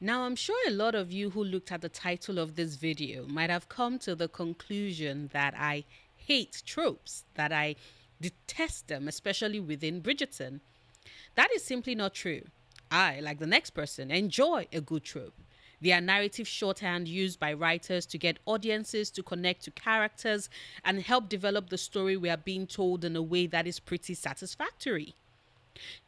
Now, I'm sure a lot of you who looked at the title of this video might have come to the conclusion that I hate tropes, that I detest them, especially within Bridgerton. That is simply not true. I, like the next person, enjoy a good trope. They are narrative shorthand used by writers to get audiences to connect to characters and help develop the story we are being told in a way that is pretty satisfactory.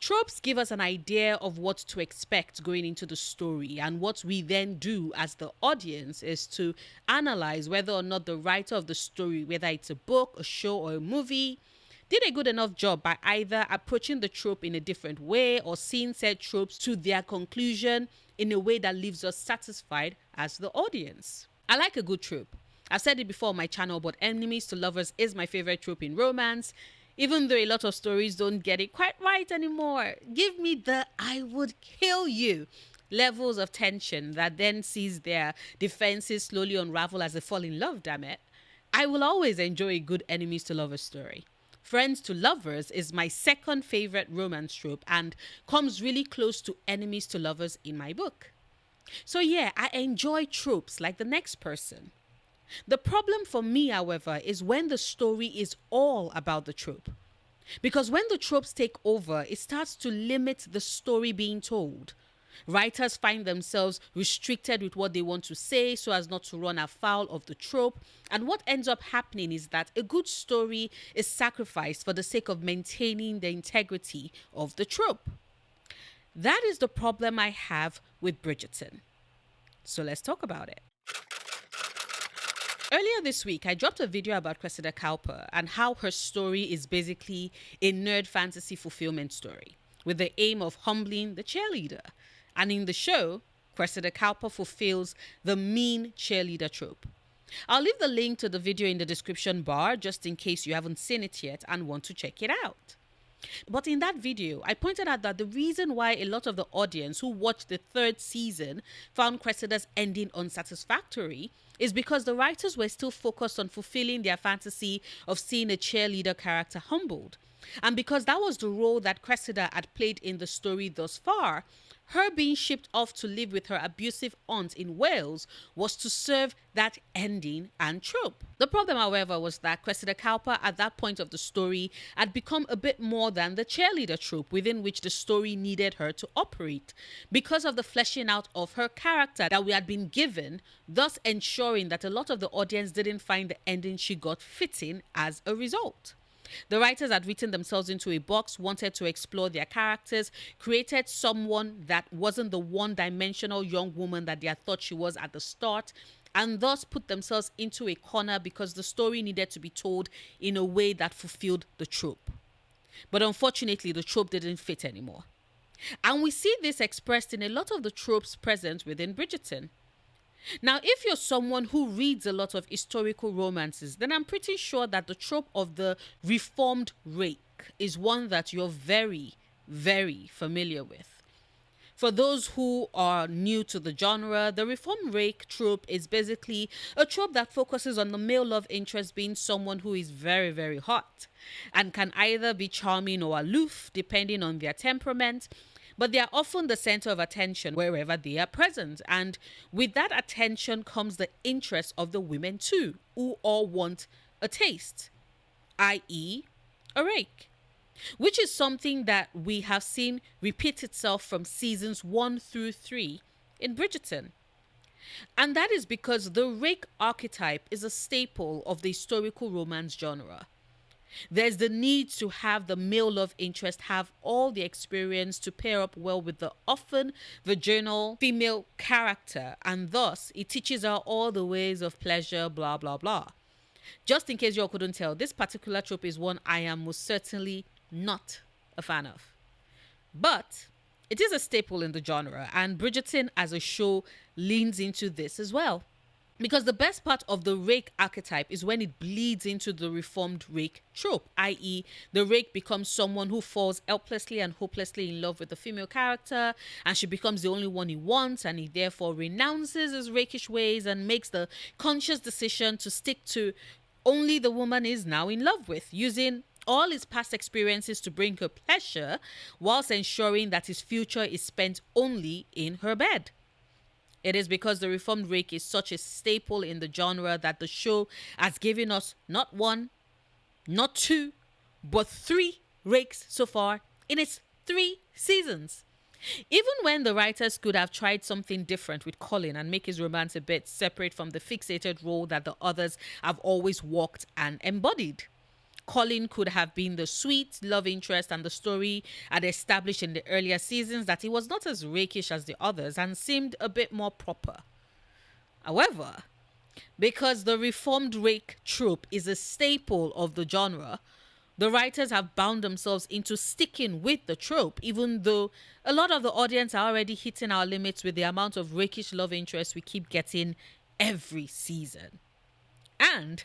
Tropes give us an idea of what to expect going into the story, and what we then do as the audience is to analyze whether or not the writer of the story, whether it's a book, a show, or a movie, did a good enough job by either approaching the trope in a different way or seeing said tropes to their conclusion in a way that leaves us satisfied as the audience. I like a good trope. I've said it before on my channel, but enemies to lovers is my favorite trope in romance. Even though a lot of stories don't get it quite right anymore, give me the I would kill you levels of tension that then sees their defenses slowly unravel as they fall in love, damn it. I will always enjoy a good enemies to lovers story. Friends to lovers is my second favorite romance trope and comes really close to enemies to lovers in my book. So yeah, I enjoy tropes like the next person. The problem for me, however, is when the story is all about the trope. Because when the tropes take over, it starts to limit the story being told. Writers find themselves restricted with what they want to say so as not to run afoul of the trope. And what ends up happening is that a good story is sacrificed for the sake of maintaining the integrity of the trope. That is the problem I have with Bridgerton. So let's talk about it. Earlier this week, I dropped a video about Cressida and how her story is basically a nerd fantasy fulfillment story with the aim of humbling the cheerleader. And in the show, Cressida fulfills the mean cheerleader trope. I'll leave the link to the video in the description bar just in case you haven't seen it yet and want to check it out. But in that video, I pointed out that the reason why a lot of the audience who watched the third season found Cressida's ending unsatisfactory is because the writers were still focused on fulfilling their fantasy of seeing a cheerleader character humbled. And because that was the role that Cressida had played in the story thus far, her being shipped off to live with her abusive aunt in Wales was to serve that ending and trope. The problem, however, was that Cressida at that point of the story had become a bit more than the cheerleader trope within which the story needed her to operate, because of the fleshing out of her character that we had been given, thus ensuring that a lot of the audience didn't find the ending she got fitting as a result. The writers had written themselves into a box, wanted to explore their characters, created someone that wasn't the one-dimensional young woman that they had thought she was at the start, and thus put themselves into a corner because the story needed to be told in a way that fulfilled the trope. But unfortunately, the trope didn't fit anymore. And we see this expressed in a lot of the tropes present within Bridgerton. Now, if you're someone who reads a lot of historical romances, then I'm pretty sure that the trope of the reformed rake is one that you're very, very familiar with. For those who are new to the genre, the reformed rake trope is basically a trope that focuses on the male love interest being someone who is very, very hot and can either be charming or aloof depending on their temperament, but they are often the center of attention wherever they are present. And with that attention comes the interest of the women too, who all want a taste, i.e. a rake. Which is something that we have seen repeat itself from seasons 1 through 3 in Bridgerton. And that is because the rake archetype is a staple of the historical romance genre. There's the need to have the male love interest have all the experience to pair up well with the often virginal female character, and thus it teaches her all the ways of pleasure, blah, blah, blah. Just in case you all couldn't tell, this particular trope is one I am most certainly not a fan of. But it is a staple in the genre, and Bridgerton as a show leans into this as well. Because the best part of the rake archetype is when it bleeds into the reformed rake trope, i.e. the rake becomes someone who falls helplessly and hopelessly in love with the female character, and she becomes the only one he wants, and he therefore renounces his rakish ways and makes the conscious decision to stick to only the woman is now in love with, using all his past experiences to bring her pleasure whilst ensuring that his future is spent only in her bed. It is because the reformed rake is such a staple in the genre that the show has given us not one, not two, but three rakes so far in its 3 seasons. Even when the writers could have tried something different with Colin and make his romance a bit separate from the fixated role that the others have always walked and embodied. Colin could have been the sweet love interest, and the story had established in the earlier seasons that he was not as rakish as the others and seemed a bit more proper. However, because the reformed rake trope is a staple of the genre, the writers have bound themselves into sticking with the trope, even though a lot of the audience are already hitting our limits with the amount of rakish love interest we keep getting every season. And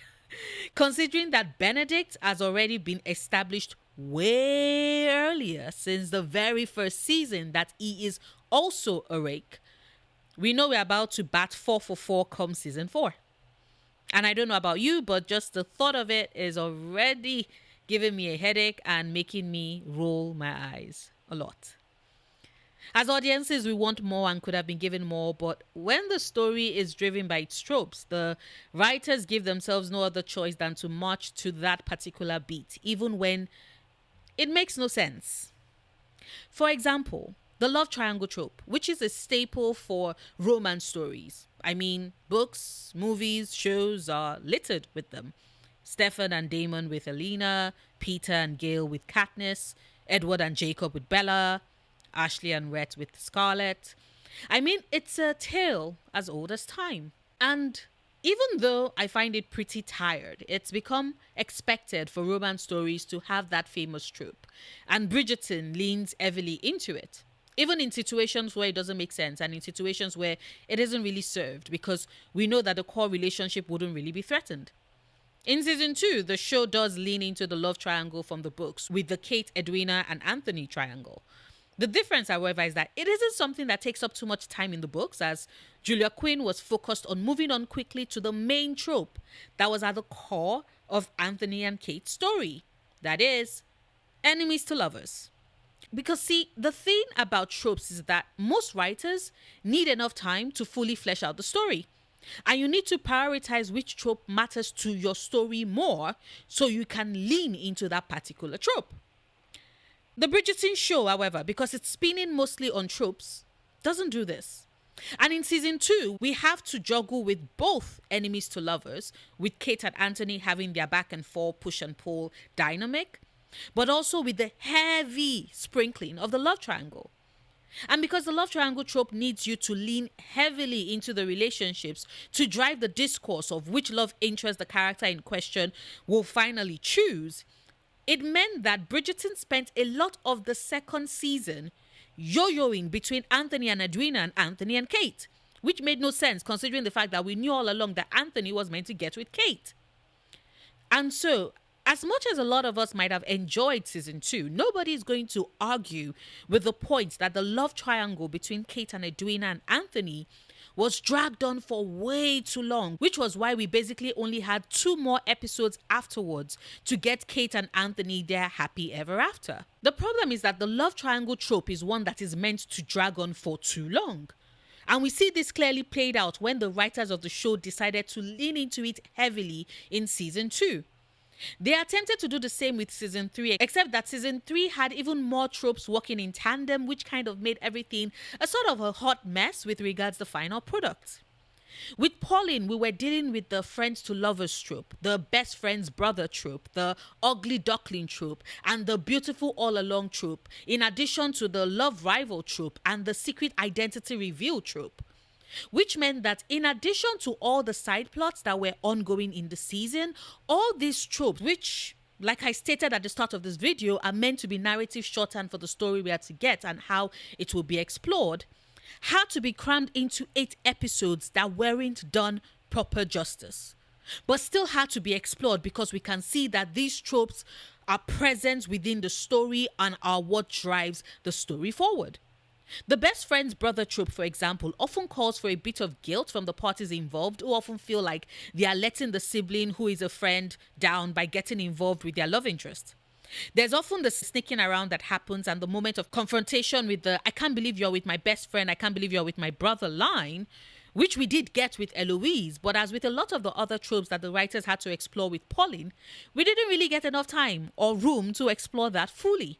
considering that Benedict has already been established way earlier, since the very first season, that he is also a rake, we know we're about to bat 4 for 4 come season 4. And I don't know about you, but just the thought of it is already giving me a headache and making me roll my eyes a lot. As audiences, we want more and could have been given more, but when the story is driven by its tropes, the writers give themselves no other choice than to march to that particular beat, even when it makes no sense. For example, the love triangle trope, which is a staple for romance stories. I mean, books, movies, shows are littered with them. Stefan and Damon with Alina, Peter and Gail with Katniss, Edward and Jacob with Bella, Ashley and Rhett with Scarlett. I mean, it's a tale as old as time. And even though I find it pretty tired, it's become expected for romance stories to have that famous trope. And Bridgerton leans heavily into it. Even in situations where it doesn't make sense and in situations where it isn't really served, because we know that the core relationship wouldn't really be threatened. In season 2, the show does lean into the love triangle from the books with the Kate, Edwina, and Anthony triangle. The difference, however, is that it isn't something that takes up too much time in the books, as Julia Quinn was focused on moving on quickly to the main trope that was at the core of Anthony and Kate's story. That is, enemies to lovers. Because see, the thing about tropes is that most writers need enough time to fully flesh out the story. And you need to prioritize which trope matters to your story more so you can lean into that particular trope. The Bridgerton show, however, because it's spinning mostly on tropes, doesn't do this. And in season 2, we have to juggle with both enemies to lovers, with Kate and Anthony having their back and forth, push and pull dynamic, but also with the heavy sprinkling of the love triangle. And because the love triangle trope needs you to lean heavily into the relationships to drive the discourse of which love interest the character in question will finally choose, it meant that Bridgerton spent a lot of the second season yo-yoing between Anthony and Edwina and Anthony and Kate, which made no sense considering the fact that we knew all along that Anthony was meant to get with Kate. And so, as much as a lot of us might have enjoyed season 2, nobody is going to argue with the point that the love triangle between Kate and Edwina and Anthony was dragged on for way too long, which was why we basically only had 2 more episodes afterwards to get Kate and Anthony their happy ever after. The problem is that the love triangle trope is one that is meant to drag on for too long. And we see this clearly played out when the writers of the show decided to lean into it heavily in season 2. They attempted to do the same with season 3, except that season 3 had even more tropes working in tandem, which kind of made everything a sort of a hot mess with regards to the final product. With Pauline, we were dealing with the friends to lovers trope, the best friend's brother trope, the ugly duckling trope, and the beautiful all along trope, in addition to the love rival trope and the secret identity reveal trope. Which meant that in addition to all the side plots that were ongoing in the season, all these tropes, which, like I stated at the start of this video, are meant to be narrative shorthand for the story we are to get and how it will be explored, had to be crammed into 8 episodes that weren't done proper justice, but still had to be explored because we can see that these tropes are present within the story and are what drives the story forward. The best friend's brother trope, for example, often calls for a bit of guilt from the parties involved, who often feel like they are letting the sibling who is a friend down by getting involved with their love interest. There's often the sneaking around that happens and the moment of confrontation with the "I can't believe you're with my best friend, I can't believe you're with my brother" line, which we did get with Eloise, but as with a lot of the other tropes that the writers had to explore with Pauline, we didn't really get enough time or room to explore that fully.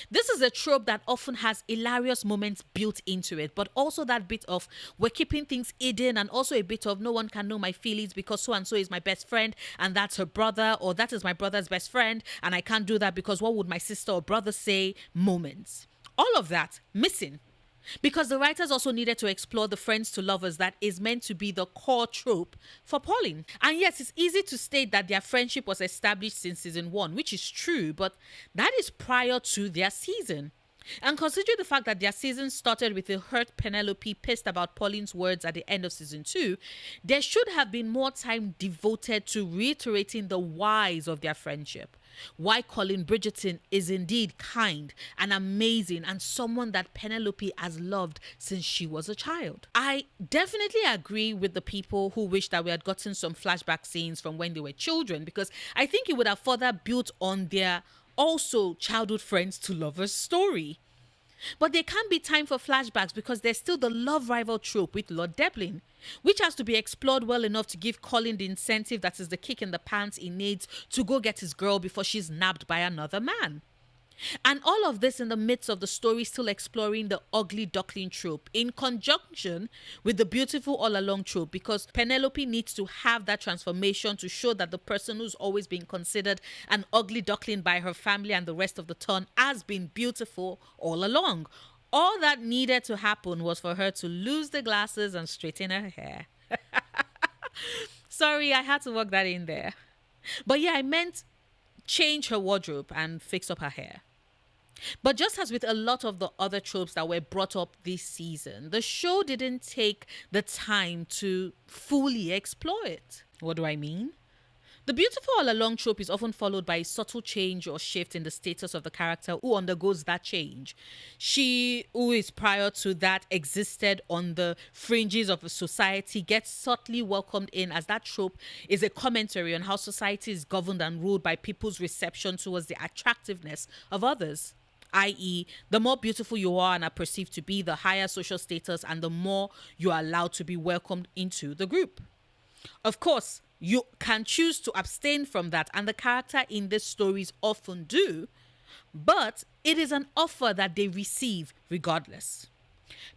This is a trope that often has hilarious moments built into it, but also that bit of we're keeping things hidden, and also a bit of no one can know my feelings because so and so is my best friend and that's her brother, or that is my brother's best friend and I can't do that because what would my sister or brother say moments. All of that missing. Because the writers also needed to explore the friends to lovers that is meant to be the core trope for Pauline. And yes, it's easy to state that their friendship was established since season 1, which is true, but that is prior to their season. And considering the fact that their season started with a hurt Penelope pissed about Pauline's words at the end of season 2, there should have been more time devoted to reiterating the whys of their friendship. Why Colin Bridgerton is indeed kind and amazing and someone that Penelope has loved since she was a child. I definitely agree with the people who wish that we had gotten some flashback scenes from when they were children, because I think it would have further built on their also childhood friends to lovers story. But there can be time for flashbacks because there's still the love rival trope with Lord Deblin, which has to be explored well enough to give Colin the incentive that is the kick in the pants he needs to go get his girl before she's nabbed by another man. And all of this in the midst of the story still exploring the ugly duckling trope in conjunction with the beautiful all along trope, because Penelope needs to have that transformation to show that the person who's always been considered an ugly duckling by her family and the rest of the town has been beautiful all along. All that needed to happen was for her to lose the glasses and straighten her hair. Sorry, I had to work that in there. But yeah, I meant change her wardrobe and fix up her hair. But just as with a lot of the other tropes that were brought up this season, the show didn't take the time to fully explore it. What do I mean? The beautiful all along trope is often followed by a subtle change or shift in the status of the character who undergoes that change. She, who is prior to that existed on the fringes of a society, gets subtly welcomed in, as that trope is a commentary on how society is governed and ruled by people's reception towards the attractiveness of others. I.e., the more beautiful you are and are perceived to be, the higher social status and the more you are allowed to be welcomed into the group. Of course, you can choose to abstain from that, and the character in these stories often do, but it is an offer that they receive regardless.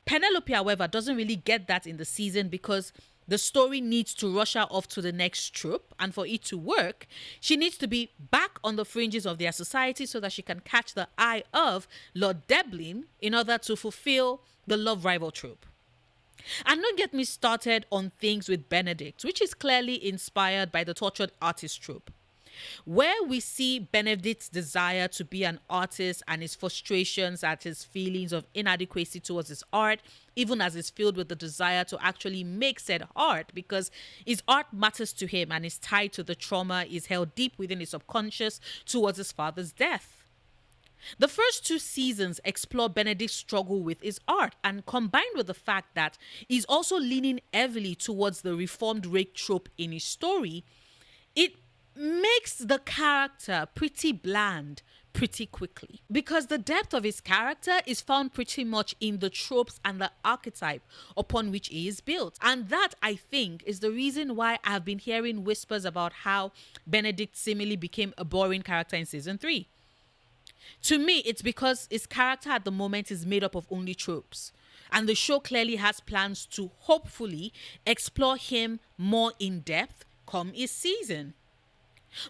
Penelope, however, doesn't really get that in the season because the story needs to rush her off to the next trope, and for it to work, she needs to be back on the fringes of their society so that she can catch the eye of Lord Deblin in order to fulfill the love rival trope. And don't get me started on things with Benedict, which is clearly inspired by the tortured artist trope, where we see Benedict's desire to be an artist and his frustrations at his feelings of inadequacy towards his art, even as he's filled with the desire to actually make said art, because his art matters to him and is tied to the trauma is held deep within his subconscious towards his father's death. The first 2 seasons explore Benedict's struggle with his art, and combined with the fact that he's also leaning heavily towards the reformed rake trope in his story, it makes the character pretty bland pretty quickly, because the depth of his character is found pretty much in the tropes and the archetype upon which he is built. And that, I think, is the reason why I've been hearing whispers about how Benedict seemingly became a boring character in season 3. To me, it's because his character at the moment is made up of only tropes, and the show clearly has plans to hopefully explore him more in depth come his season.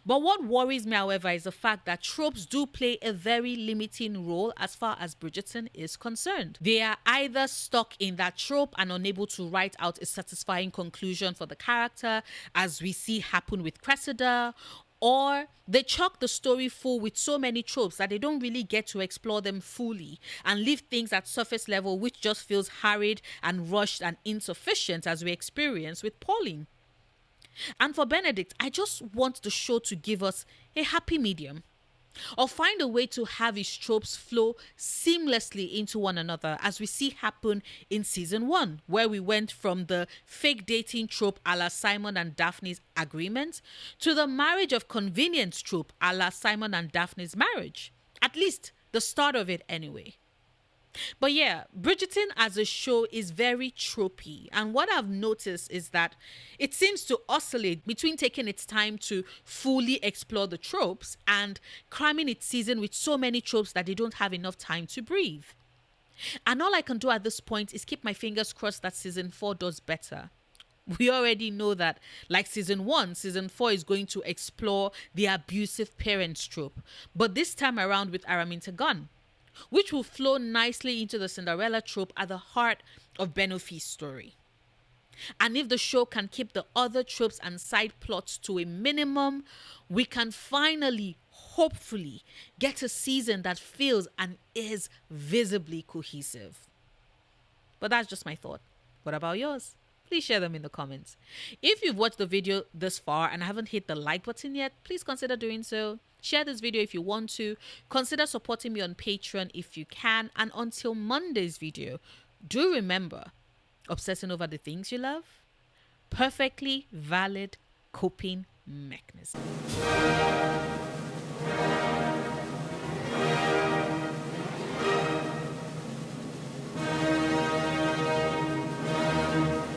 But what worries me, however, is the fact that tropes do play a very limiting role as far as Bridgerton is concerned. They are either stuck in that trope and unable to write out a satisfying conclusion for the character, as we see happen with Cressida, or they chock the story full with so many tropes that they don't really get to explore them fully and leave things at surface level, which just feels hurried and rushed and insufficient, as we experience with Pauline. And for Benedict, I just want the show to give us a happy medium. or find a way to have his tropes flow seamlessly into one another, as we see happen in season 1, where we went from the fake dating trope a la Simon and Daphne's agreement to the marriage of convenience trope a la Simon and Daphne's marriage. At least the start of it, anyway. But yeah, Bridgerton as a show is very tropey. And what I've noticed is that it seems to oscillate between taking its time to fully explore the tropes and cramming its season with so many tropes that they don't have enough time to breathe. And all I can do at this point is keep my fingers crossed that season 4 does better. We already know that, like season 1, season 4 is going to explore the abusive parents trope, but this time around with Araminta Gunn, which will flow nicely into the Cinderella trope at the heart of Benoffi's story. And if the show can keep the other tropes and side plots to a minimum, we can finally, hopefully, get a season that feels and is visibly cohesive. But that's just my thought. What about yours? Please share them in the comments. If you've watched the video this far and haven't hit the like button yet, please consider doing so. Share this video if you want to. Consider supporting me on Patreon if you can. And until Monday's video, do remember, obsessing over the things you love, perfectly valid coping mechanism.